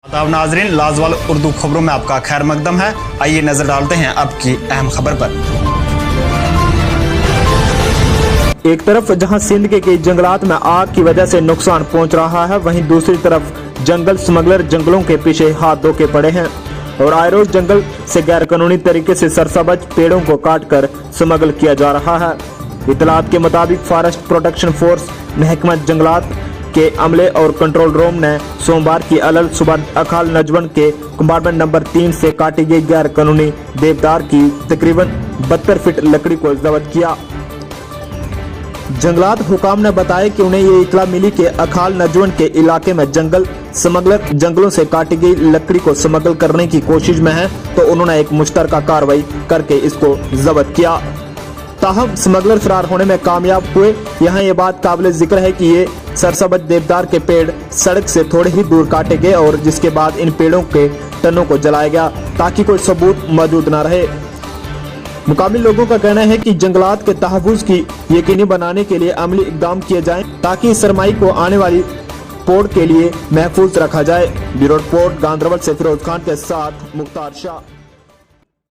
आदाब नाजरीन, लाजवाल उर्दू खबरों में आपका खैर मकदम है। आइए नजर डालते हैं अब की अहम खबर पर। एक तरफ जहां सिंध के कई जंगलात में आग की वजह से नुकसान पहुंच रहा है, वहीं दूसरी तरफ जंगल स्मगलर जंगलों के पीछे हाथ धो के पड़े हैं और आए रोज जंगल से गैर कानूनी तरीके से सरसब्ज पेड़ों को काटकर स्मगल किया जा रहा है। इतलात के मुताबिक फॉरेस्ट प्रोटेक्शन फोर्स महकमा जंगलात के अमले और कंट्रोल रूम ने सोमवार की अलल सुबह अखाल नजवन के कंपार्टमेंट नंबर 3 से काटी गई गैर कानूनी देवदार की तकरीबन 72 फीट लकड़ी को जब्त किया। जंगलात हुकाम ने बताया कि उन्हें ये इतला मिली कि अखाल नजवन के इलाके में जंगल स्मगलर जंगलों से काटी गई लकड़ी को स्मगल करने की कोशिश में है, तो उन्होंने एक मुश्तरका कार्रवाई करके इसको जब्त किया। ताहम स्मगलर फरार होने में कामयाब हुए। यहाँ ये बात काबिल जिक्र है कि ये सरसब्ज देवदार के पेड़ सड़क से थोड़े ही दूर काटे गए और जिसके बाद इन पेड़ों के टनों को जलाया गया ताकि कोई सबूत मौजूद न रहे। मुकामी लोगों का कहना है कि जंगलात के तहफ़्फ़ुज़ की यकीनी बनाने के लिए अमली इक़दाम किए जाएं ताकि इस सरमाई को आने वाली पौड़ के लिए महफूज रखा जाए। ब्यूरो रिपोर्ट, गांधरबल से फिरोज खान के साथ मुख्तार शाह।